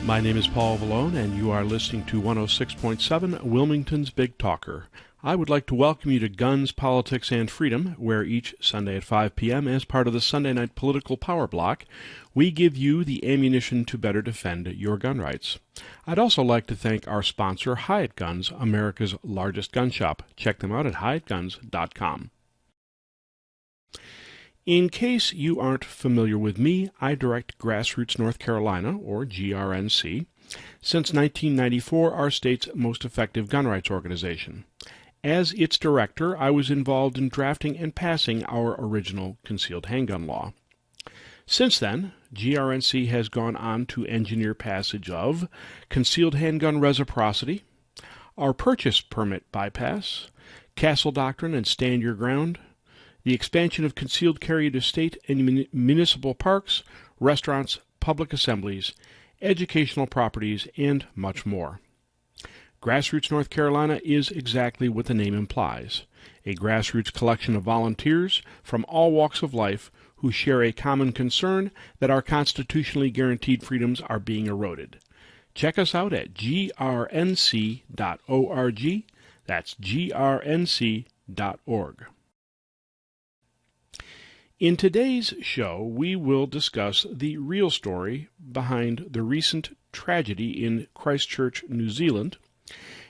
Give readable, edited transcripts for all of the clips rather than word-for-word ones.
My name is Paul Vallone, and you are listening to 106.7 Wilmington's Big Talker. I would like to welcome you to Guns, Politics, and Freedom, where each Sunday at 5 p.m., as part of the Sunday Night Political Power Block, we give you the ammunition to better defend your gun rights. I'd also like to thank our sponsor, Hyatt Guns, America's largest gun shop. Check them out at hyattguns.com. In case you aren't familiar with me, I direct Grassroots North Carolina, or GRNC, since 1994, our state's most effective gun rights organization. As its director, I was involved in drafting and passing our original concealed handgun law. Since then, GRNC has gone on to engineer passage of concealed handgun reciprocity, our purchase permit bypass, Castle Doctrine and Stand Your Ground, the expansion of concealed carry to state and municipal parks, restaurants, public assemblies, educational properties, and much more. Grassroots North Carolina is exactly what the name implies, a grassroots collection of volunteers from all walks of life who share a common concern that our constitutionally guaranteed freedoms are being eroded. Check us out at grnc.org. That's grnc.org. In today's show, we will discuss the real story behind the recent tragedy in Christchurch, New Zealand,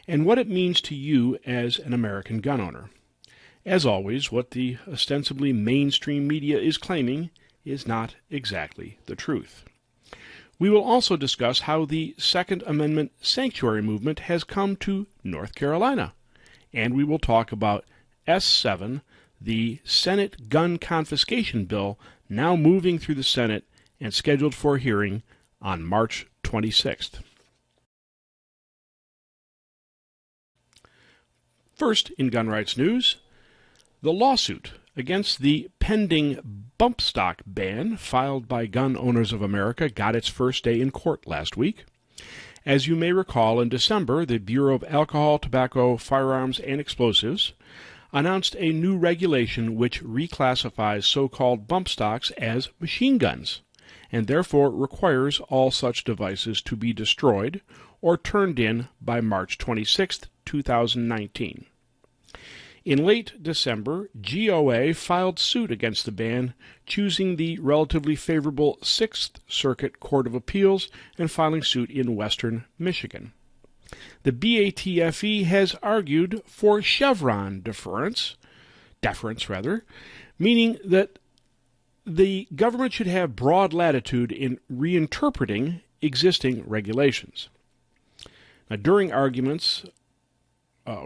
and what it means to you as an American gun owner. As always, what the ostensibly mainstream media is claiming is not exactly the truth. We will also discuss how the Second Amendment sanctuary movement has come to North Carolina, and we will talk about S7, the Senate gun confiscation bill, now moving through the Senate and scheduled for hearing on March 26th. First, in gun rights news, the lawsuit against the pending bump stock ban filed by Gun Owners of America got its first day in court last week. As you may recall, in December, the Bureau of Alcohol, Tobacco, Firearms, and Explosives announced a new regulation which reclassifies so-called bump stocks as machine guns, and therefore requires all such devices to be destroyed or turned in by March 26, 2019. In late December, GOA filed suit against the ban, choosing the relatively favorable Sixth Circuit Court of Appeals and filing suit in western Michigan. The BATFE has argued for Chevron deference, meaning that the government should have broad latitude in reinterpreting existing regulations. Now, during arguments,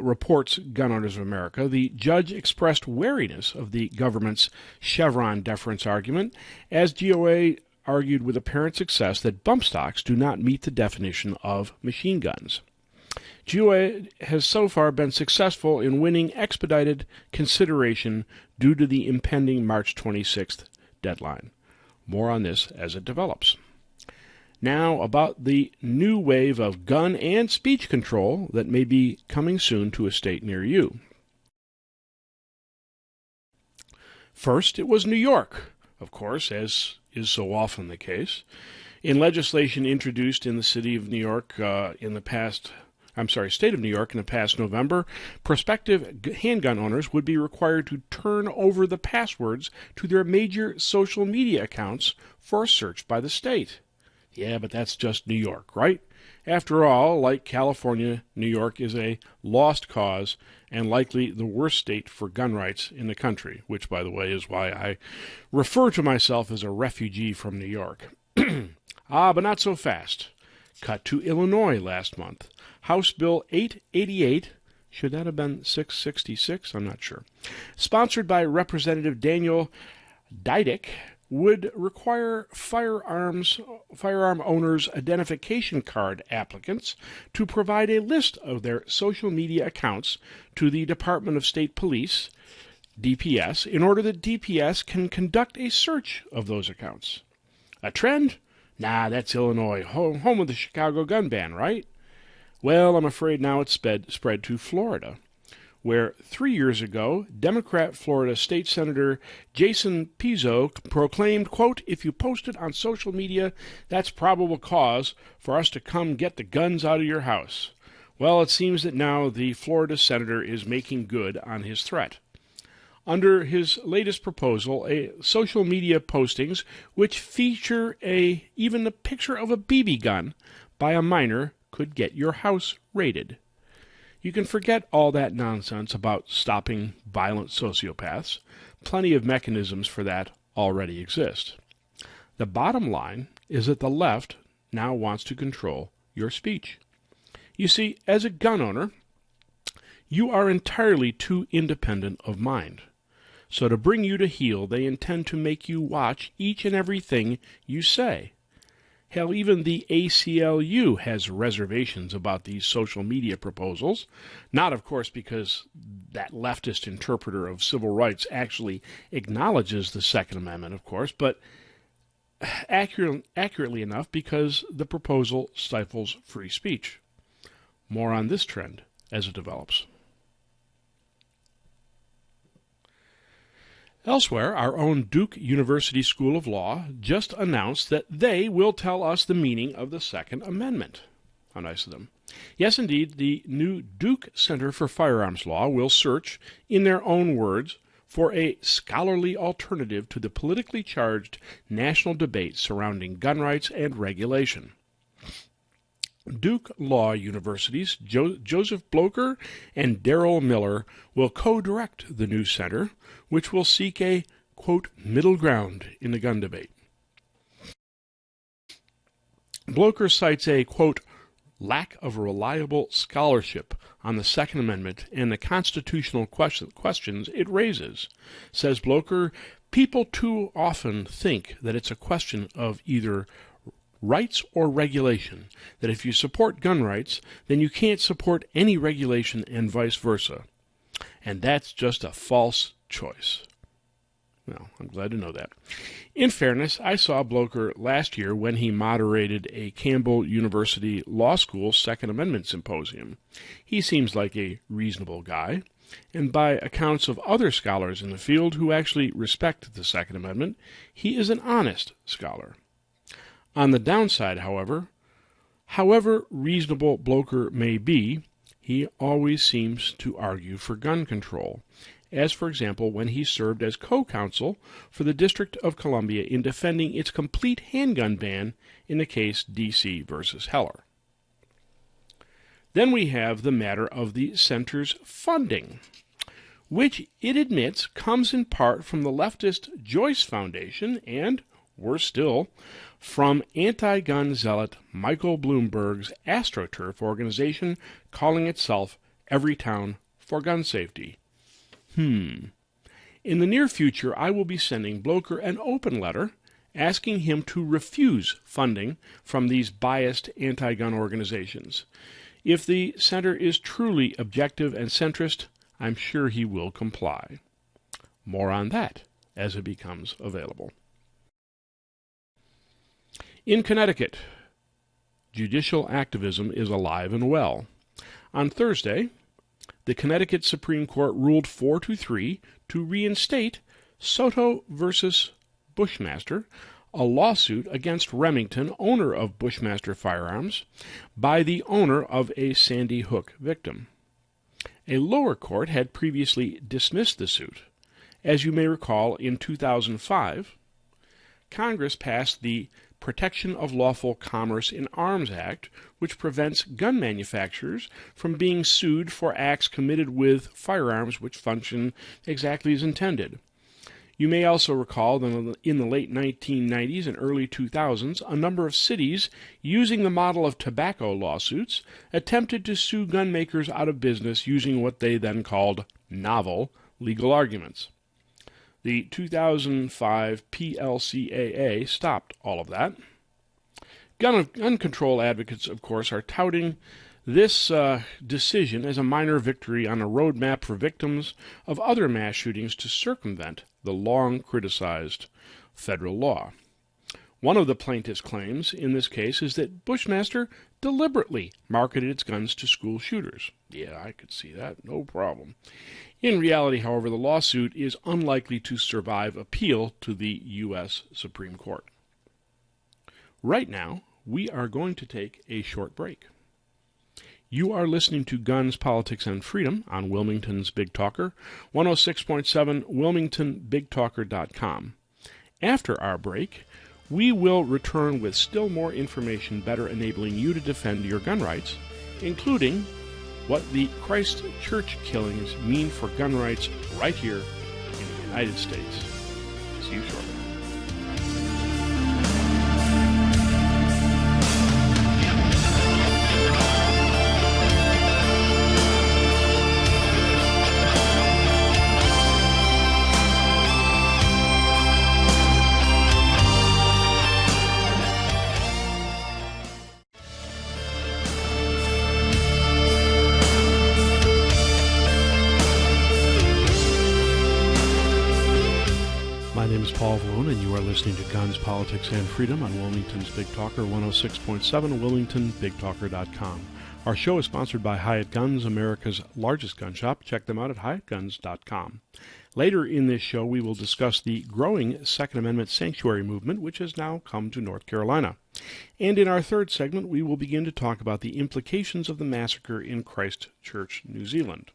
reports Gun Owners of America, the judge expressed wariness of the government's Chevron deference argument, as GOA argued with apparent success that bump stocks do not meet the definition of machine guns. GOA has so far been successful in winning expedited consideration due to the impending March 26th deadline. More on this as it develops. Now, about the new wave of gun and speech control that may be coming soon to a state near you. First, it was New York, of course, as is so often the case. In legislation introduced in the state of New York in the past November, prospective handgun owners would be required to turn over the passwords to their major social media accounts for a search by the state. Yeah, but that's just New York, right? After all, like California, New York is a lost cause and likely the worst state for gun rights in the country, which, by the way, is why I refer to myself as a refugee from New York. But not so fast. Cut to Illinois last month. House Bill 888, should that have been 666? I'm not sure. Sponsored by Representative Daniel Didick, would require firearm owners' identification card applicants to provide a list of their social media accounts to the Department of State Police, DPS, in order that DPS can conduct a search of those accounts. A trend? Nah, that's Illinois, home of the Chicago gun ban, right? Well, I'm afraid now it's spread to Florida, where 3 years ago, Democrat Florida State Senator Jason Pizzo proclaimed, quote, "If you post it on social media, that's probable cause for us to come get the guns out of your house." Well, it seems that now the Florida senator is making good on his threat. Under his latest proposal, social media postings which feature even the picture of a BB gun by a minor could get your house raided. You can forget all that nonsense about stopping violent sociopaths. Plenty of mechanisms for that already exist. The bottom line is that the left now wants to control your speech. You see, as a gun owner, you are entirely too independent of mind. So to bring you to heel, they intend to make you watch each and everything you say. Hell, even the ACLU has reservations about these social media proposals. Not, of course, because that leftist interpreter of civil rights actually acknowledges the Second Amendment, of course, but accurately enough because the proposal stifles free speech. More on this trend as it develops. Elsewhere, our own Duke University School of Law just announced that they will tell us the meaning of the Second Amendment. How nice of them. Yes, indeed, the new Duke Center for Firearms Law will search, in their own words, for a scholarly alternative to the politically charged national debate surrounding gun rights and regulation. Duke Law University's Joseph Blocher and Darrell Miller will co-direct the new center, which will seek a, quote, middle ground in the gun debate. Blocher cites a, quote, lack of reliable scholarship on the Second Amendment and the constitutional questions it raises. Says Blocher, people too often think that it's a question of either rights or regulation, that if you support gun rights, then you can't support any regulation and vice versa. And that's just a false choice. Well, I'm glad to know that. In fairness, I saw Blocher last year when he moderated a Campbell University Law School Second Amendment symposium. He seems like a reasonable guy, and by accounts of other scholars in the field who actually respect the Second Amendment, he is an honest scholar. On the downside, however reasonable Blocher may be, he always seems to argue for gun control, as, for example, when he served as co-counsel for the District of Columbia in defending its complete handgun ban in the case D.C. versus Heller. Then we have the matter of the center's funding, which it admits comes in part from the leftist Joyce Foundation and, worse still, from anti-gun zealot Michael Bloomberg's AstroTurf organization calling itself Everytown for Gun Safety. In the near future, I will be sending Blocher an open letter asking him to refuse funding from these biased anti-gun organizations. If the center is truly objective and centrist, I'm sure he will comply. More on that as it becomes available. In Connecticut, judicial activism is alive and well. On Thursday, the Connecticut Supreme Court ruled 4-3 to reinstate Soto versus Bushmaster, a lawsuit against Remington, owner of Bushmaster Firearms, by the owner of a Sandy Hook victim. A lower court had previously dismissed the suit. As you may recall, in 2005, Congress passed the Protection of Lawful Commerce in Arms Act, which prevents gun manufacturers from being sued for acts committed with firearms which function exactly as intended. You may also recall that in the late 1990s and early 2000s, a number of cities, using the model of tobacco lawsuits, attempted to sue gun makers out of business using what they then called novel legal arguments. The 2005 PLCAA stopped all of that. Gun control advocates, of course, are touting this decision as a minor victory on a roadmap for victims of other mass shootings to circumvent the long-criticized federal law. One of the plaintiff's claims in this case is that Bushmaster deliberately marketed its guns to school shooters. Yeah, I could see that, no problem. In reality, however, the lawsuit is unlikely to survive appeal to the U.S. Supreme Court. Right now, we are going to take a short break. You are listening to Guns, Politics, and Freedom on Wilmington's Big Talker, 106.7 WilmingtonBigTalker.com. After our break, we will return with still more information better enabling you to defend your gun rights, including what the Christchurch killings mean for gun rights right here in the United States. See you shortly. And you are listening to Guns, Politics, and Freedom on Wilmington's Big Talker, 106.7 WilmingtonBigTalker.com. Our show is sponsored by Hyatt Guns, America's largest gun shop. Check them out at HyattGuns.com. Later in this show, we will discuss the growing Second Amendment sanctuary movement, which has now come to North Carolina. And in our third segment, we will begin to talk about the implications of the massacre in Christchurch, New Zealand.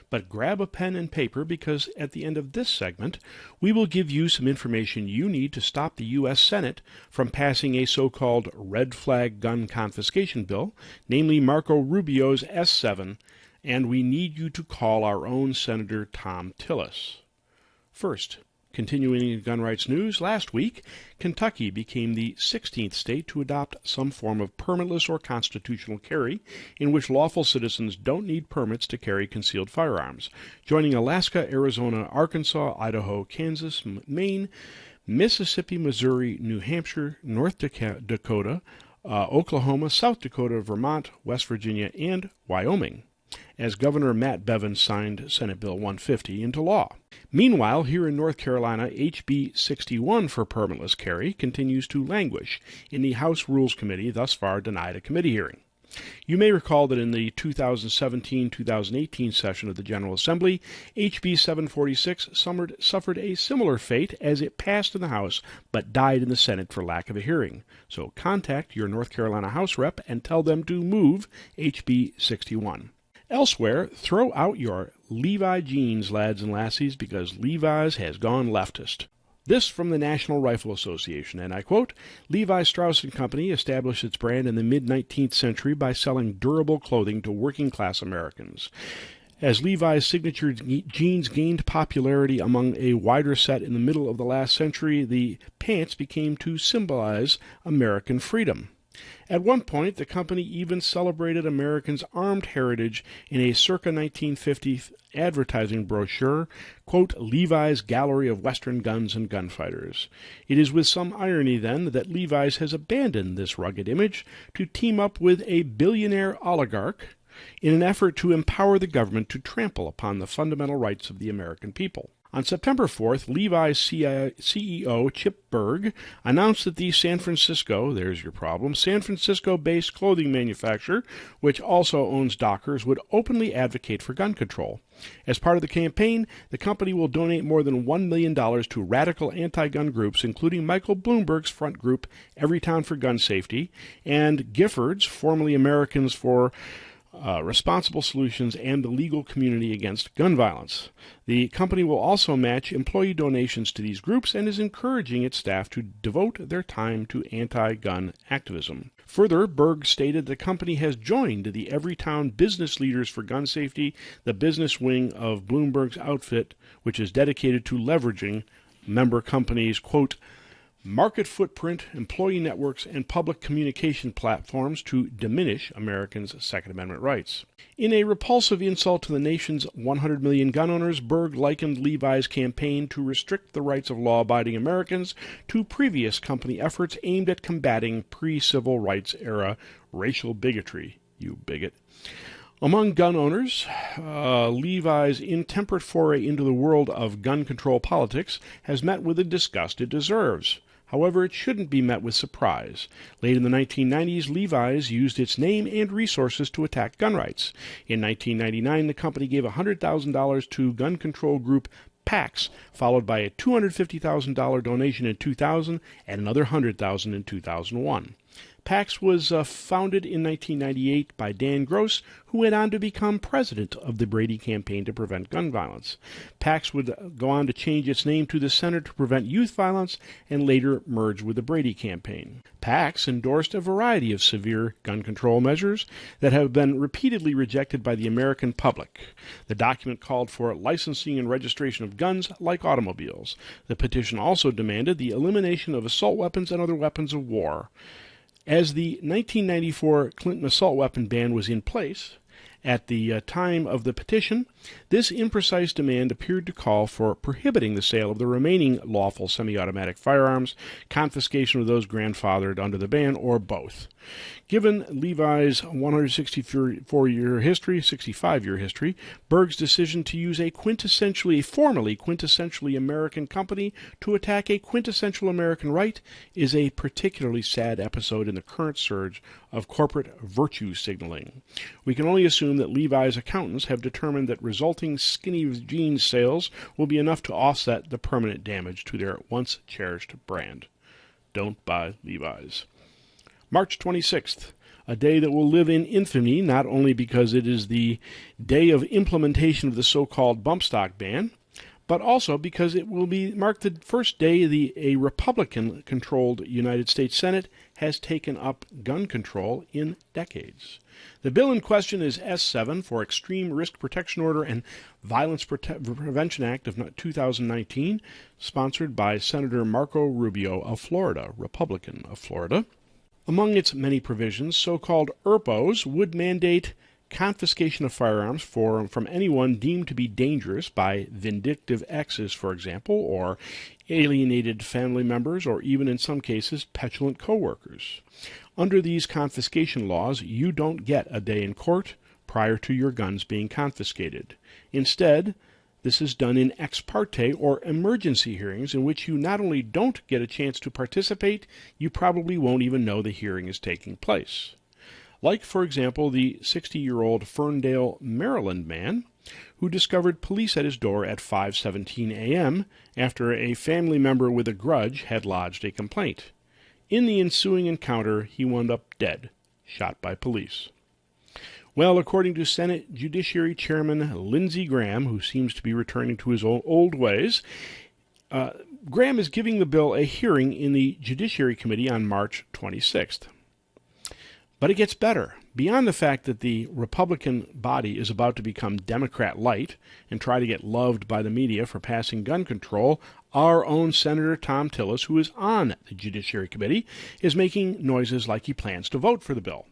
But grab a pen and paper because at the end of this segment, we will give you some information you need to stop the U.S. Senate from passing a so-called red flag gun confiscation bill, namely Marco Rubio's S7, and we need you to call our own Senator Thom Tillis. First, continuing in gun rights news, last week, Kentucky became the 16th state to adopt some form of permitless or constitutional carry, in which lawful citizens don't need permits to carry concealed firearms, joining Alaska, Arizona, Arkansas, Idaho, Kansas, Maine, Mississippi, Missouri, New Hampshire, North Dakota, Oklahoma, South Dakota, Vermont, West Virginia, and Wyoming, as Governor Matt Bevin signed Senate Bill 150 into law. Meanwhile, here in North Carolina, HB 61 for permitless carry continues to languish in the House Rules Committee, thus far denied a committee hearing. You may recall that in the 2017-2018 session of the General Assembly, HB 746 suffered a similar fate as it passed in the House but died in the Senate for lack of a hearing. So contact your North Carolina House rep and tell them to move HB 61. Elsewhere, throw out your Levi jeans, lads and lassies, because Levi's has gone leftist. This from the National Rifle Association, and I quote, Levi Strauss & Company established its brand in the mid-19th century by selling durable clothing to working-class Americans. As Levi's signature jeans gained popularity among a wider set in the middle of the last century, the pants became to symbolize American freedom. At one point, the company even celebrated Americans' armed heritage in a circa 1950 advertising brochure, quote, Levi's Gallery of Western Guns and Gunfighters. It is with some irony, then, that Levi's has abandoned this rugged image to team up with a billionaire oligarch in an effort to empower the government to trample upon the fundamental rights of the American people. On September 4th, Levi's CEO Chip Bergh announced that the San Francisco-based clothing manufacturer, which also owns Dockers, would openly advocate for gun control. As part of the campaign, the company will donate more than $1 million to radical anti-gun groups, including Michael Bloomberg's front group, Everytown for Gun Safety, and Giffords, formerly Americans for Responsible Solutions, and the Legal Community Against Gun Violence. The company will also match employee donations to these groups and is encouraging its staff to devote their time to anti-gun activism. Further, Berg stated the company has joined the Everytown Business Leaders for Gun Safety, the business wing of Bloomberg's outfit, which is dedicated to leveraging member companies' quote, market footprint, employee networks, and public communication platforms to diminish Americans' Second Amendment rights. In a repulsive insult to the nation's 100 million gun owners, Berg likened Levi's campaign to restrict the rights of law-abiding Americans to previous company efforts aimed at combating pre-civil rights era racial bigotry. You bigot. Among gun owners, Levi's intemperate foray into the world of gun control politics has met with the disgust it deserves. However, it shouldn't be met with surprise. Late in the 1990s, Levi's used its name and resources to attack gun rights. In 1999, the company gave $100,000 to gun control group PAX, followed by a $250,000 donation in 2000 and another $100,000 in 2001. PAX was founded in 1998 by Dan Gross, who went on to become president of the Brady Campaign to Prevent Gun Violence. PAX would go on to change its name to the Center to Prevent Youth Violence and later merge with the Brady Campaign. PAX endorsed a variety of severe gun control measures that have been repeatedly rejected by the American public. The document called for licensing and registration of guns like automobiles. The petition also demanded the elimination of assault weapons and other weapons of war. As the 1994 Clinton assault weapon ban was in place at the time of the petition, this imprecise demand appeared to call for prohibiting the sale of the remaining lawful semi-automatic firearms, confiscation of those grandfathered under the ban, or both. Given Levi's 65-year history, Berg's decision to use a formerly quintessentially American company to attack a quintessential American right is a particularly sad episode in the current surge of corporate virtue signaling. We can only assume that Levi's accountants have determined that resulting skinny jeans sales will be enough to offset the permanent damage to their once cherished brand. Don't buy Levi's. March 26th, a day that will live in infamy not only because it is the day of implementation of the so-called bump stock ban, but also because it will mark the first day a Republican-controlled United States Senate has taken up gun control in decades. The bill in question is S7 for Extreme Risk Protection Order and Violence Prevention Act of 2019, sponsored by Senator Marco Rubio of Florida, Republican of Florida. Among its many provisions, so-called ERPOs would mandate confiscation of firearms from anyone deemed to be dangerous by vindictive exes, for example, or alienated family members, or even in some cases petulant coworkers. Under these confiscation laws, you don't get a day in court prior to your guns being confiscated. Instead, this is done in ex parte or emergency hearings in which you not only don't get a chance to participate, you probably won't even know the hearing is taking place. Like, for example, the 60-year-old Ferndale, Maryland man who discovered police at his door at 5:17 a.m. after a family member with a grudge had lodged a complaint. In the ensuing encounter, he wound up dead, shot by police. Well, according to Senate Judiciary Chairman Lindsey Graham, who seems to be returning to his old ways, Graham is giving the bill a hearing in the Judiciary Committee on March 26th. But it gets better. Beyond the fact that the Republican body is about to become Democrat-light and try to get loved by the media for passing gun control, our own Senator Tom Tillis, who is on the Judiciary Committee, is making noises like he plans to vote for the bill.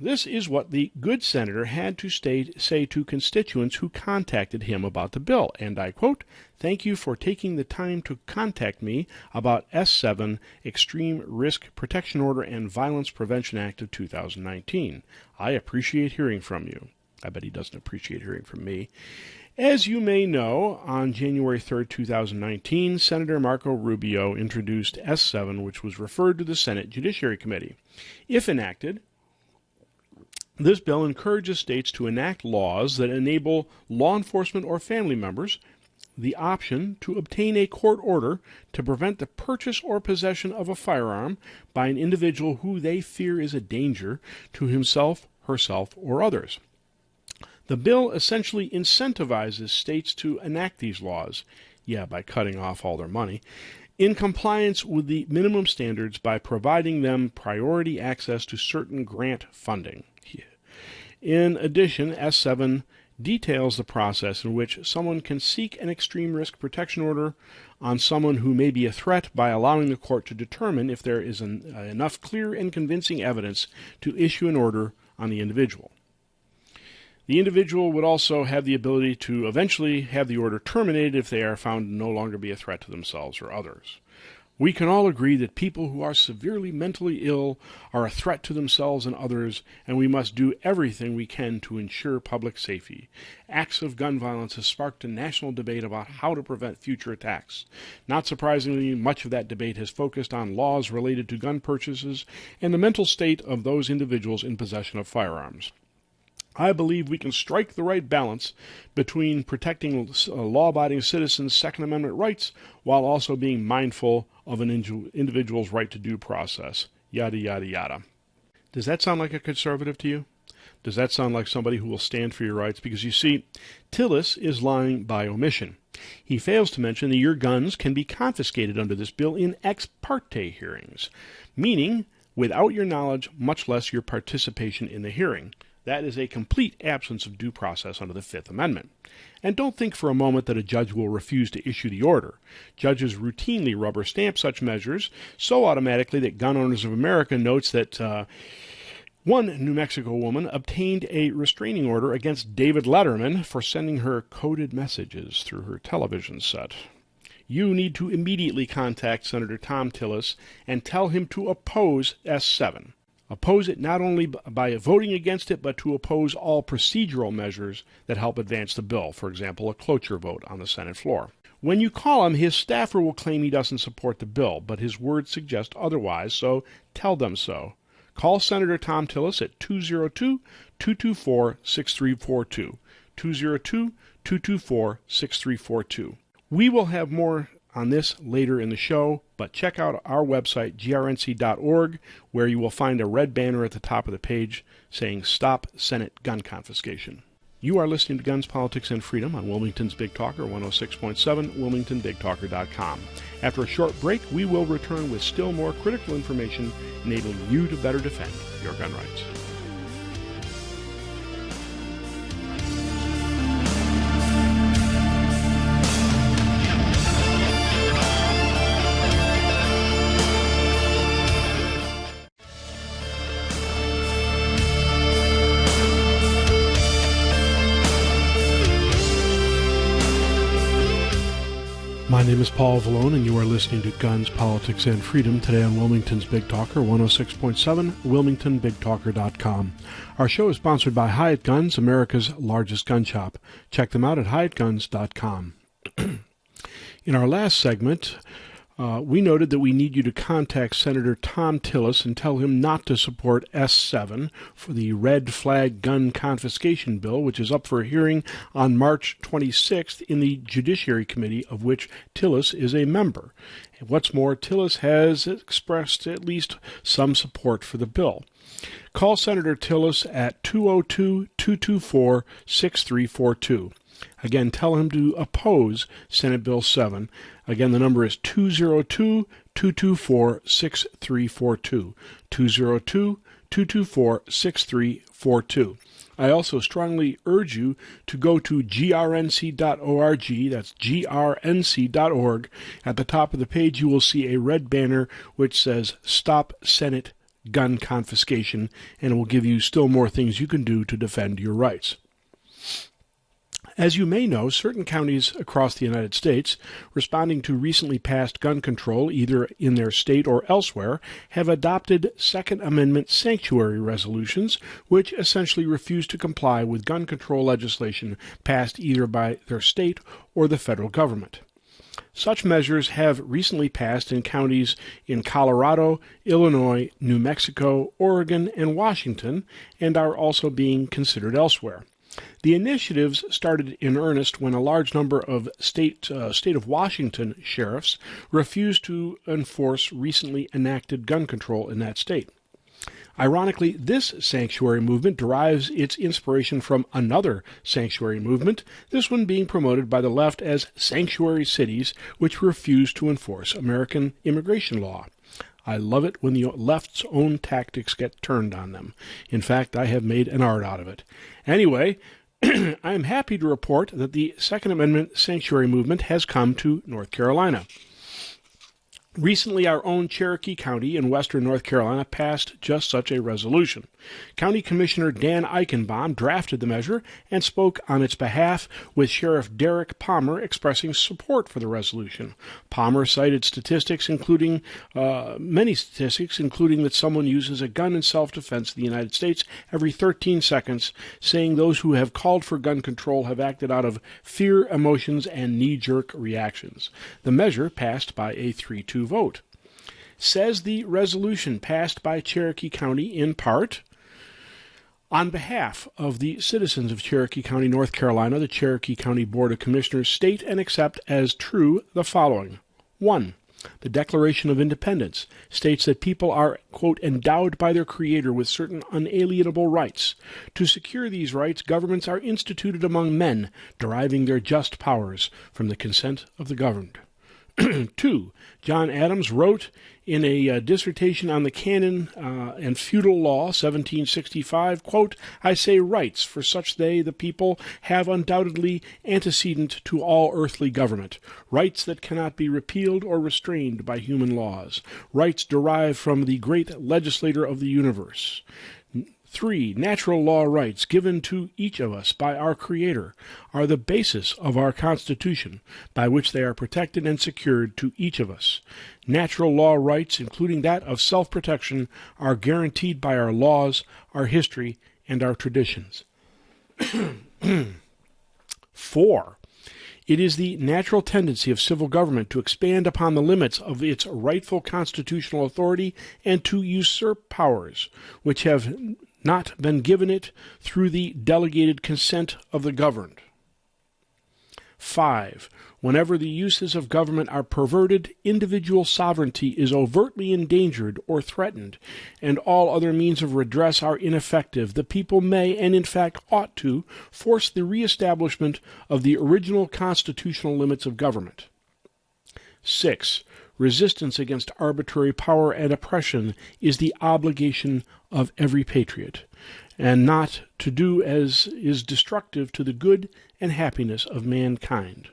This is what the good senator had to say to constituents who contacted him about the bill, and I quote, "Thank you for taking the time to contact me about S7, Extreme Risk Protection Order and Violence Prevention Act of 2019. I appreciate hearing from you." I bet he doesn't appreciate hearing from me. As you may know, on January 3rd, 2019, Senator Marco Rubio introduced S7, which was referred to the Senate Judiciary Committee. If enacted, this bill encourages states to enact laws that enable law enforcement or family members the option to obtain a court order to prevent the purchase or possession of a firearm by an individual who they fear is a danger to himself, herself, or others. The bill essentially incentivizes states to enact these laws, by cutting off all their money, in compliance with the minimum standards by providing them priority access to certain grant funding. In addition, S7 details the process in which someone can seek an extreme risk protection order on someone who may be a threat by allowing the court to determine if there is enough clear and convincing evidence to issue an order on the individual. The individual would also have the ability to eventually have the order terminated if they are found to no longer be a threat to themselves or others. We can all agree that people who are severely mentally ill are a threat to themselves and others, and we must do everything we can to ensure public safety. Acts of gun violence have sparked a national debate about how to prevent future attacks. Not surprisingly, much of that debate has focused on laws related to gun purchases and the mental state of those individuals in possession of firearms. I believe we can strike the right balance between protecting law-abiding citizens' Second Amendment rights while also being mindful of an individual's right to due process. Yada, yada, yada. Does that sound like a conservative to you? Does that sound like somebody who will stand for your rights? Because you see, Tillis is lying by omission. He fails to mention that your guns can be confiscated under this bill in ex parte hearings, meaning without your knowledge, much less your participation in the hearing. That is a complete absence of due process under the Fifth Amendment. And don't think for a moment that a judge will refuse to issue the order. Judges routinely rubber stamp such measures so automatically that Gun Owners of America notes that one New Mexico woman obtained a restraining order against David Letterman for sending her coded messages through her television set. You need to immediately contact Senator Thom Tillis and tell him to oppose S7. Oppose it not only by voting against it, but to oppose all procedural measures that help advance the bill, for example, a cloture vote on the Senate floor. When you call him, his staffer will claim he doesn't support the bill, but his words suggest otherwise, so tell them so. Call Senator Thom Tillis at 202-224-6342, 202-224-6342. We will have more on this later in the show, but check out our website, grnc.org, where you will find a red banner at the top of the page saying Stop Senate Gun Confiscation. You are listening to Guns, Politics, and Freedom on Wilmington's Big Talker 106.7, wilmingtonbigtalker.com. After a short break, we will return with still more critical information enabling you to better defend your gun rights. My name is Paul Vallone, and you are listening to Guns, Politics, and Freedom today on Wilmington's Big Talker 106.7, wilmingtonbigtalker.com. Our show is sponsored by Hyatt Guns, America's largest gun shop. Check them out at hyattguns.com. In our last segment, we noted that we need you to contact Senator Thom Tillis and tell him not to support S7 for the red flag gun confiscation bill, which is up for a hearing on March 26th in the Judiciary Committee, of which Tillis is a member. And what's more, Tillis has expressed at least some support for the bill. Call Senator Tillis at 202-224-6342. Again, tell him to oppose Senate Bill 7. Again, the number is 202-224-6342. 202-224-6342. I also strongly urge you to go to grnc.org. That's grnc.org. At the top of the page, you will see a red banner which says Stop Senate Gun Confiscation, and it will give you still more things you can do to defend your rights. As you may know, certain counties across the United States, responding to recently passed gun control either in their state or elsewhere, have adopted Second Amendment sanctuary resolutions, which essentially refuse to comply with gun control legislation passed either by their state or the federal government. Such measures have recently passed in counties in Colorado, Illinois, New Mexico, Oregon, and Washington, and are also being considered elsewhere. The initiatives started in earnest when a large number of state of Washington sheriffs refused to enforce recently enacted gun control in that state. Ironically, this sanctuary movement derives its inspiration from another sanctuary movement, this one being promoted by the left as sanctuary cities, which refuse to enforce American immigration law. I love it when the left's own tactics get turned on them. In fact, I have made an art out of it. Anyway, I am happy to report that the Second Amendment sanctuary movement has come to North Carolina. Recently, our own Cherokee County in western North Carolina passed just such a resolution. County Commissioner Dan Eichenbaum drafted the measure and spoke on its behalf, with Sheriff Derek Palmer expressing support for the resolution. Palmer cited many statistics, including that someone uses a gun in self-defense in the United States every 13 seconds, saying those who have called for gun control have acted out of fear, emotions, and knee-jerk reactions. The measure passed by a 3-2 vote. Says the resolution passed by Cherokee County in part, on behalf of the citizens of Cherokee County, North Carolina, the Cherokee County Board of Commissioners state and accept as true the following. 1. The Declaration of Independence states that people are, quote, endowed by their Creator with certain unalienable rights. To secure these rights, governments are instituted among men, deriving their just powers from the consent of the governed. 2. John Adams wrote in a dissertation on the canon and feudal law, 1765, quote, I say rights, for such they, the people, have undoubtedly antecedent to all earthly government, rights that cannot be repealed or restrained by human laws, rights derived from the great legislator of the universe. 3. Natural law rights given to each of us by our Creator are the basis of our Constitution, by which they are protected and secured to each of us. Natural law rights, including that of self-protection, are guaranteed by our laws, our history, and our traditions. 4. It is the natural tendency of civil government to expand upon the limits of its rightful constitutional authority and to usurp powers which have not been given it through the delegated consent of the governed. 5. Whenever the uses of government are perverted, individual sovereignty is overtly endangered or threatened, and all other means of redress are ineffective. The people may, and in fact ought to, force the reestablishment of the original constitutional limits of government. 6. Resistance against arbitrary power and oppression is the obligation of every patriot, and not to do as is destructive to the good and happiness of mankind.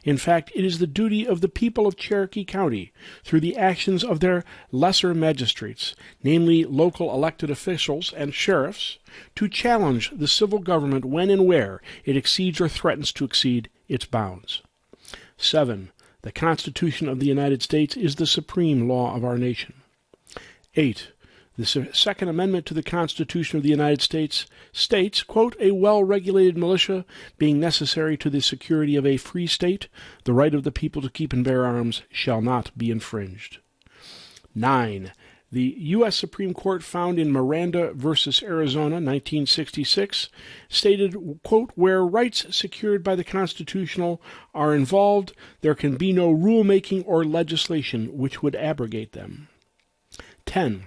In fact, it is the duty of the people of Cherokee County, through the actions of their lesser magistrates, namely local elected officials and sheriffs, to challenge the civil government when and where it exceeds or threatens to exceed its bounds. 7. The Constitution of the United States is the supreme law of our nation. 8. The Second Amendment to the Constitution of the United States states, quote, a well-regulated militia being necessary to the security of a free state, the right of the people to keep and bear arms shall not be infringed. 9. The U.S. Supreme Court found in Miranda v. Arizona, 1966, stated, quote, where rights secured by the Constitution are involved, there can be no rulemaking or legislation which would abrogate them. 10.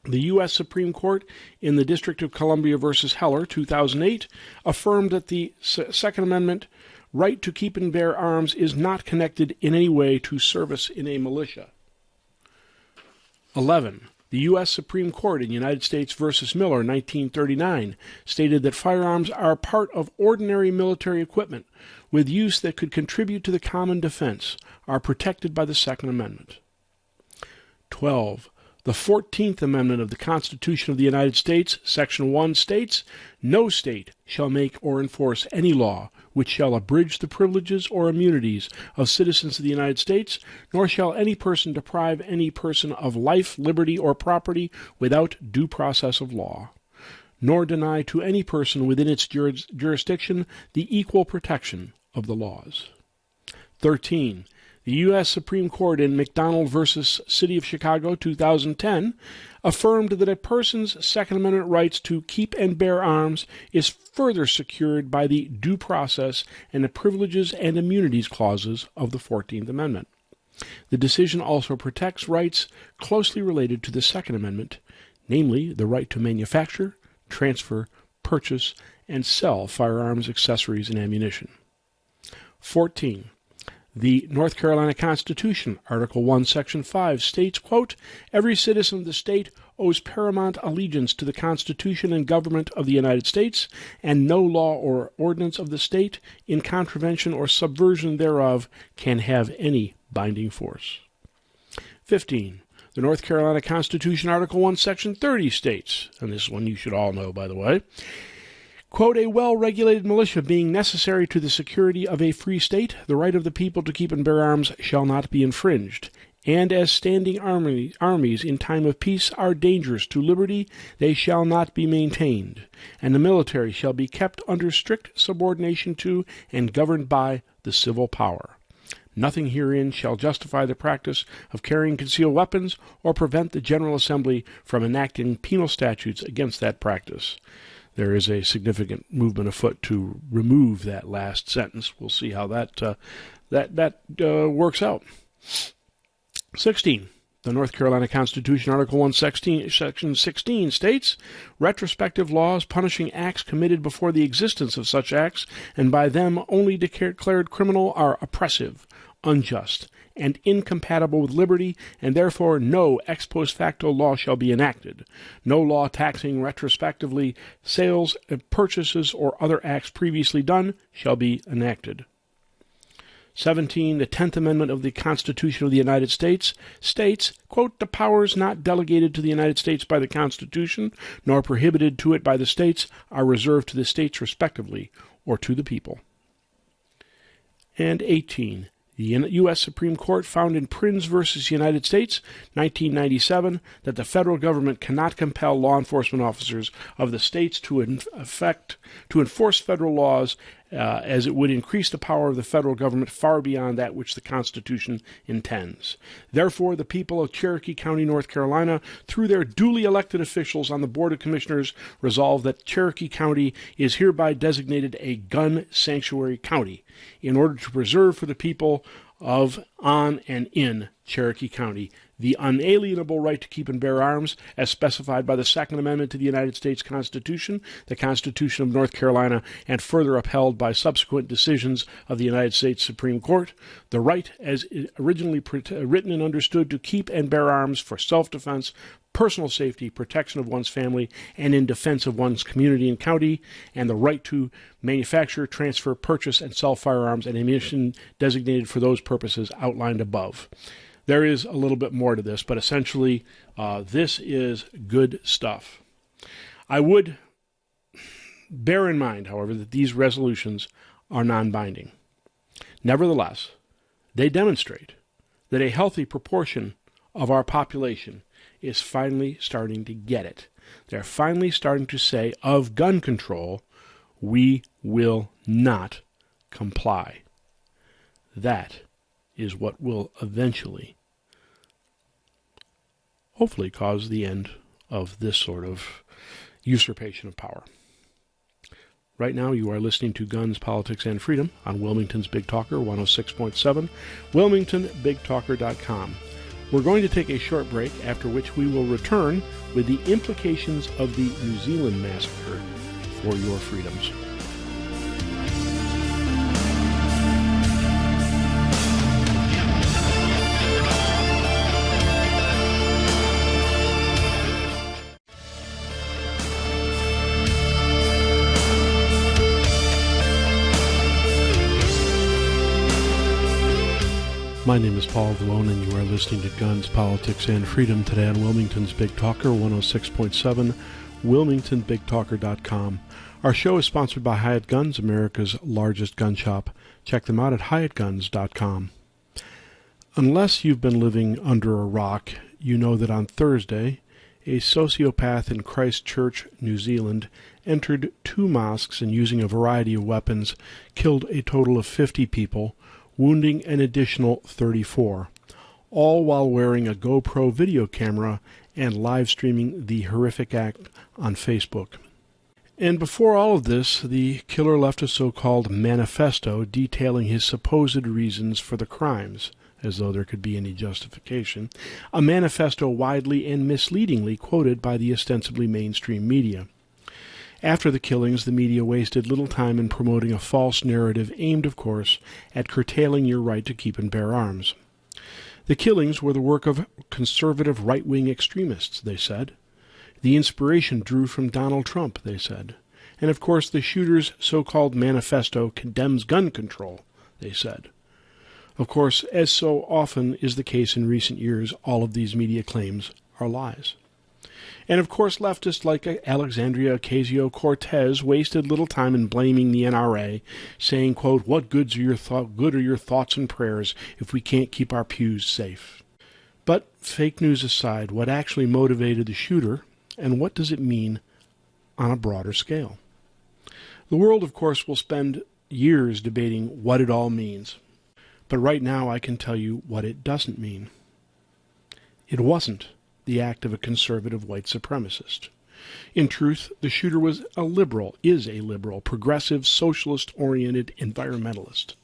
The U.S. Supreme Court in the District of Columbia v. Heller, 2008, affirmed that the Second Amendment right to keep and bear arms is not connected in any way to service in a militia. 11. The U.S. Supreme Court in United States v. Miller, 1939, stated that firearms are part of ordinary military equipment with use that could contribute to the common defense, are protected by the Second Amendment. 12. The 14th Amendment of the Constitution of the United States, Section 1, states, no state shall make or enforce any law which shall abridge the privileges or immunities of citizens of the United States, nor shall any person deprive any person of life, liberty, or property without due process of law, nor deny to any person within its jurisdiction the equal protection of the laws. 13. The U.S. Supreme Court in McDonald v. City of Chicago, 2010, affirmed that a person's Second Amendment rights to keep and bear arms is further secured by the due process and the privileges and immunities clauses of the 14th Amendment. The decision also protects rights closely related to the Second Amendment, namely the right to manufacture, transfer, purchase, and sell firearms, accessories, and ammunition. 14. The North Carolina Constitution, Article 1, Section 5, states, quote, every citizen of the state owes paramount allegiance to the Constitution and government of the United States, and no law or ordinance of the state, in contravention or subversion thereof, can have any binding force. 15. The North Carolina Constitution, Article 1, Section 30 states, and this one you should all know, by the way, quote, a well-regulated militia being necessary to the security of a free state, the right of the people to keep and bear arms shall not be infringed. And as standing armies in time of peace are dangerous to liberty, they shall not be maintained. And the military shall be kept under strict subordination to and governed by the civil power. Nothing herein shall justify the practice of carrying concealed weapons or prevent the General Assembly from enacting penal statutes against that practice. There is a significant movement afoot to remove that last sentence. We'll see how that works out. 16. The North Carolina Constitution, Article 1, Section 16 states, retrospective laws punishing acts committed before the existence of such acts and by them only declared criminal are oppressive, unjust, and incompatible with liberty, and therefore no ex post facto law shall be enacted. No law taxing retrospectively sales, purchases, or other acts previously done shall be enacted. 17. The 10th Amendment of the Constitution of the United States states, quote, the powers not delegated to the United States by the Constitution, nor prohibited to it by the states, are reserved to the states respectively, or to the people. And 18. The U.S. Supreme Court found in Prince v. United States, 1997, that the federal government cannot compel law enforcement officers of the states to enforce federal laws, as it would increase the power of the federal government far beyond that which the Constitution intends. Therefore, the people of Cherokee County, North Carolina, through their duly elected officials on the Board of Commissioners, resolve that Cherokee County is hereby designated a gun sanctuary county in order to preserve for the people of, on, and in Cherokee County the unalienable right to keep and bear arms as specified by the Second Amendment to the United States Constitution, the Constitution of North Carolina, and further upheld by subsequent decisions of the United States Supreme Court, the right as originally written and understood to keep and bear arms for self-defense, personal safety, protection of one's family, and in defense of one's community and county, and the right to manufacture, transfer, purchase, and sell firearms and ammunition designated for those purposes outlined above. There is a little bit more to this, but essentially this is good stuff. I would bear in mind, however, that these resolutions are non-binding. Nevertheless, they demonstrate that a healthy proportion of our population is finally starting to get it. They're finally starting to say, of gun control, we will not comply. That is what will eventually, hopefully, cause the end of this sort of usurpation of power. Right now, you are listening to Guns, Politics, and Freedom on Wilmington's Big Talker 106.7, WilmingtonBigTalker.com. We're going to take a short break, after which we will return with the implications of the New Zealand massacre for your freedoms. My name is Paul Vallone, and you are listening to Guns, Politics, and Freedom today on Wilmington's Big Talker 106.7, WilmingtonBigTalker.com. Our show is sponsored by Hyatt Guns, America's largest gun shop. Check them out at HyattGuns.com. Unless you've been living under a rock, you know that on Thursday, a sociopath in Christchurch, New Zealand, entered 2 mosques and, using a variety of weapons, killed a total of 50 people, wounding an additional 34, all while wearing a GoPro video camera and live streaming the horrific act on Facebook. And before all of this, the killer left a so-called manifesto detailing his supposed reasons for the crimes, as though there could be any justification, a manifesto widely and misleadingly quoted by the ostensibly mainstream media. After the killings, the media wasted little time in promoting a false narrative aimed, of course, at curtailing your right to keep and bear arms. The killings were the work of conservative right-wing extremists, they said. The inspiration drew from Donald Trump, they said. And, of course, the shooter's so-called manifesto condemns gun control, they said. Of course, as so often is the case in recent years, all of these media claims are lies. And of course, leftists like Alexandria Ocasio-Cortez wasted little time in blaming the NRA, saying, quote, "What good are your thoughts and prayers if we can't keep our pews safe?" But fake news aside, what actually motivated the shooter, and what does it mean on a broader scale? The world, of course, will spend years debating what it all means. But right now I can tell you what it doesn't mean. It wasn't the act of a conservative white supremacist. In truth, the shooter is a liberal, progressive, socialist-oriented environmentalist.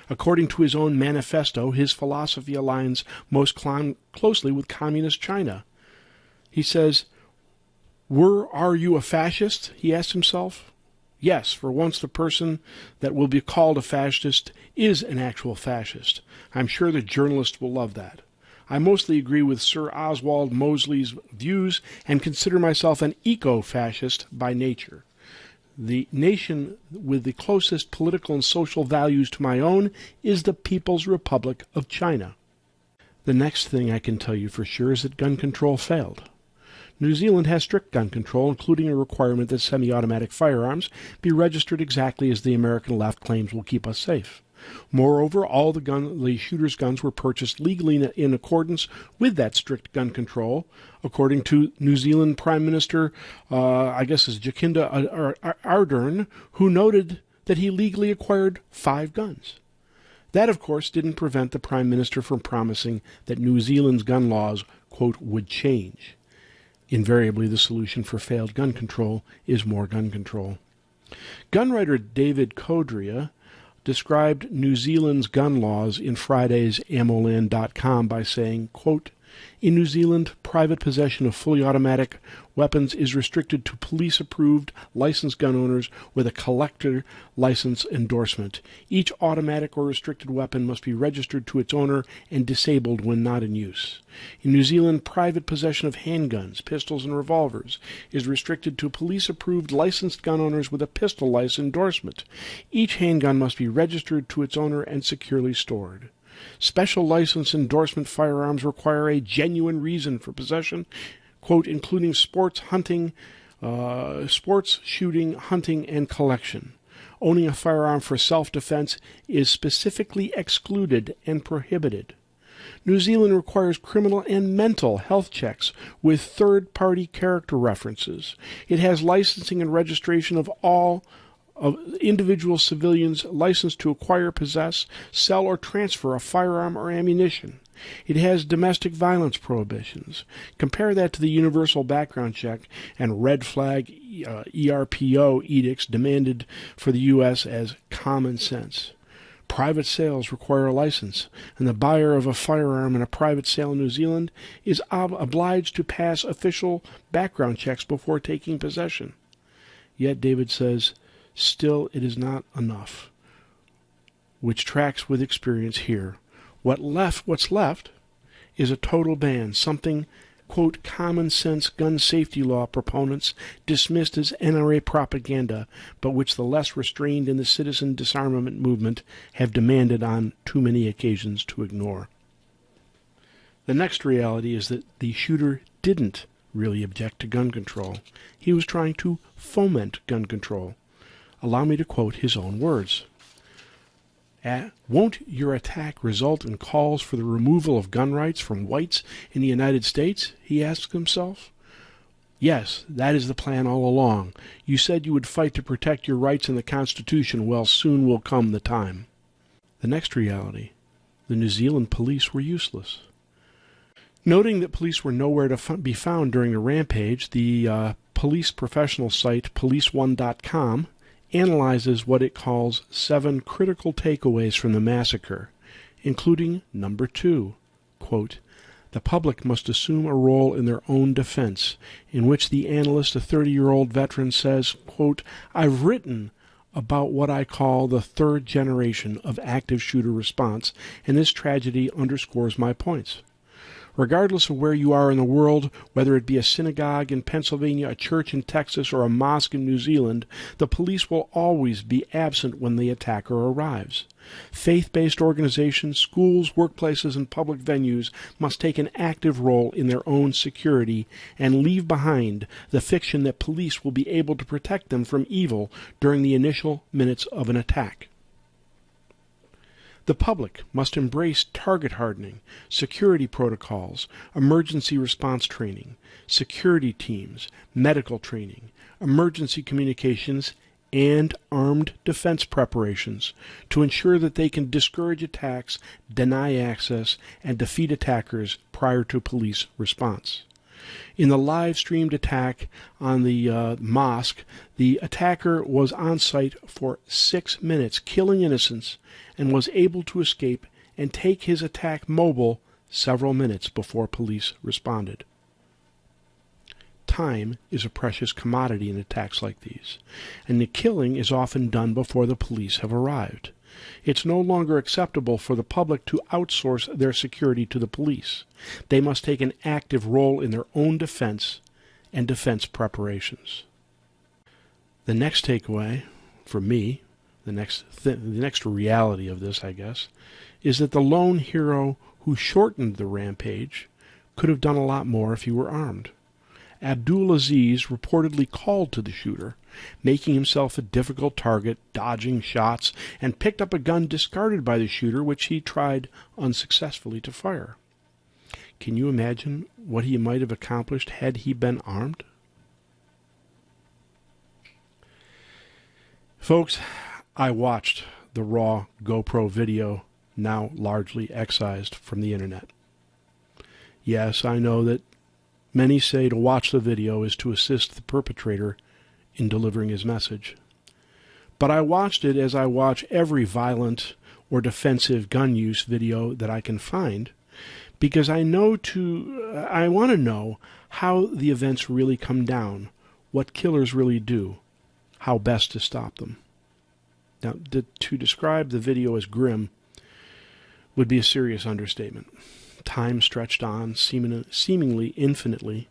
According to his own manifesto, his philosophy aligns most closely with communist China. He says, "Are you a fascist?" he asked himself. Yes, for once the person that will be called a fascist is an actual fascist. I'm sure the journalists will love that. I mostly agree with Sir Oswald Mosley's views and consider myself an eco-fascist by nature. The nation with the closest political and social values to my own is the People's Republic of China. The next thing I can tell you for sure is that gun control failed. New Zealand has strict gun control, including a requirement that semi-automatic firearms be registered exactly as the American left claims will keep us safe. Moreover, all the shooter's guns were purchased legally in accordance with that strict gun control, according to New Zealand Prime Minister, Jacinda Ardern, who noted that he legally acquired 5 guns. That, of course, didn't prevent the Prime Minister from promising that New Zealand's gun laws, quote, would change. Invariably, the solution for failed gun control is more gun control. Gun writer David Codrea described New Zealand's gun laws in Friday's AmmoLand.com by saying, quote, "In New Zealand, private possession of fully automatic weapons is restricted to police-approved licensed gun owners with a collector license endorsement. Each automatic or restricted weapon must be registered to its owner and disabled when not in use. In New Zealand, private possession of handguns, pistols, and revolvers is restricted to police-approved licensed gun owners with a pistol license endorsement. Each handgun must be registered to its owner and securely stored. Special license endorsement firearms require a genuine reason for possession, quote, including sports shooting, hunting, and collection. Owning a firearm for self-defense is specifically excluded and prohibited. New Zealand requires criminal and mental health checks with third-party character references. It has licensing and registration of all of individual civilians licensed to acquire, possess, sell, or transfer a firearm or ammunition. It has domestic violence prohibitions. Compare that to the universal background check and red flag ERPO edicts demanded for the U.S. as common sense. Private sales require a license, and the buyer of a firearm in a private sale in New Zealand is obliged to pass official background checks before taking possession. Yet, David says, still it is not enough, which tracks with experience here. What's left is a total ban, something, quote, common sense gun safety law proponents dismissed as NRA propaganda, but which the less restrained in the citizen disarmament movement have demanded on too many occasions to ignore. The next reality is that the shooter didn't really object to gun control. He was trying to foment gun control. Allow me to quote his own words. Won't your attack result in calls for the removal of gun rights from whites in the United States? He asked himself. Yes, that is the plan all along. You said you would fight to protect your rights in the Constitution. Well, soon will come the time. The next reality, the New Zealand police were useless. Noting that police were nowhere to be found during the rampage, the police professional site policeone.com analyzes what it calls 7 critical takeaways from the massacre, including number 2, quote, "The public must assume a role in their own defense," in which the analyst, a 30-year-old veteran, says, quote, "I've written about what I call the third generation of active shooter response, and this tragedy underscores my points. Regardless of where you are in the world, whether it be a synagogue in Pennsylvania, a church in Texas, or a mosque in New Zealand, the police will always be absent when the attacker arrives. Faith-based organizations, schools, workplaces, and public venues must take an active role in their own security and leave behind the fiction that police will be able to protect them from evil during the initial minutes of an attack. The public must embrace target hardening, security protocols, emergency response training, security teams, medical training, emergency communications, and armed defense preparations to ensure that they can discourage attacks, deny access, and defeat attackers prior to police response. In the live-streamed attack on the mosque, the attacker was on site for 6 minutes, killing innocents, and was able to escape and take his attack mobile several minutes before police responded. Time is a precious commodity in attacks like these, and the killing is often done before the police have arrived. It's no longer acceptable for the public to outsource their security to the police. They must take an active role in their own defense and defense preparations. The next takeaway, for me, the next reality of this, I guess, is that the lone hero who shortened the rampage could have done a lot more if he were armed. Abdul Aziz reportedly called to the shooter, making himself a difficult target, dodging shots, and picked up a gun discarded by the shooter, which he tried unsuccessfully to fire. Can you imagine what he might have accomplished had he been armed? Folks, I watched the raw GoPro video, now largely excised from the internet. Yes, I know that many say to watch the video is to assist the perpetrator in delivering his message. But I watched it as I watch every violent or defensive gun use video that I can find, because I want to know how the events really come down, what killers really do, how best to stop them. Now, to describe the video as grim would be a serious understatement. Time stretched on, seemingly infinitely,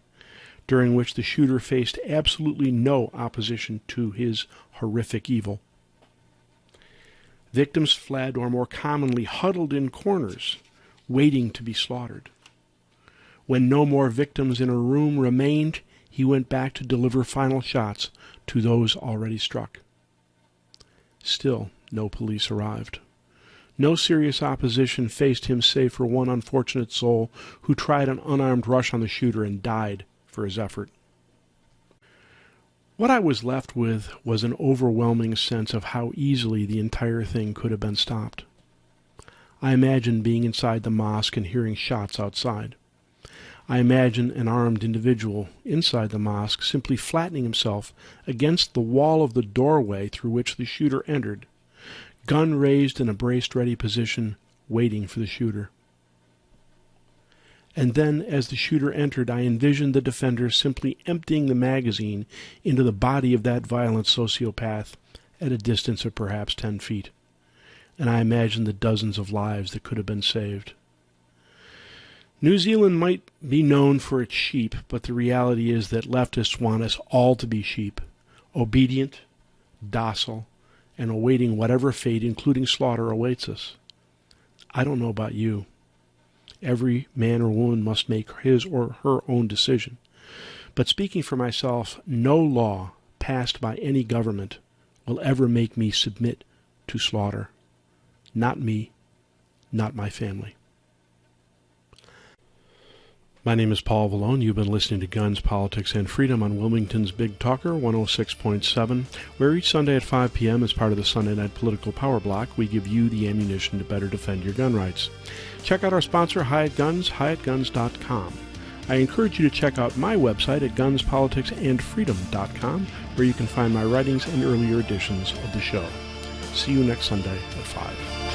during which the shooter faced absolutely no opposition to his horrific evil. Victims fled, or more commonly huddled in corners, waiting to be slaughtered. When no more victims in a room remained, he went back to deliver final shots to those already struck. Still, no police arrived. No serious opposition faced him save for one unfortunate soul who tried an unarmed rush on the shooter and died for his effort. What I was left with was an overwhelming sense of how easily the entire thing could have been stopped. I imagined being inside the mosque and hearing shots outside. I imagine an armed individual inside the mosque simply flattening himself against the wall of the doorway through which the shooter entered, gun raised in a braced-ready position, waiting for the shooter. And then, as the shooter entered, I envisioned the defender simply emptying the magazine into the body of that violent sociopath at a distance of perhaps 10 feet. And I imagined the dozens of lives that could have been saved. New Zealand might be known for its sheep, but the reality is that leftists want us all to be sheep, obedient, docile, and awaiting whatever fate, including slaughter, awaits us. I don't know about you. Every man or woman must make his or her own decision. But speaking for myself, no law passed by any government will ever make me submit to slaughter. Not me, not my family. My name is Paul Vallone. You've been listening to Guns, Politics, and Freedom on Wilmington's Big Talker 106.7, where each Sunday at 5 p.m. as part of the Sunday Night Political Power Block, we give you the ammunition to better defend your gun rights. Check out our sponsor, Hyatt Guns, HyattGuns.com. I encourage you to check out my website at gunspoliticsandfreedom.com, where you can find my writings and earlier editions of the show. See you next Sunday at 5.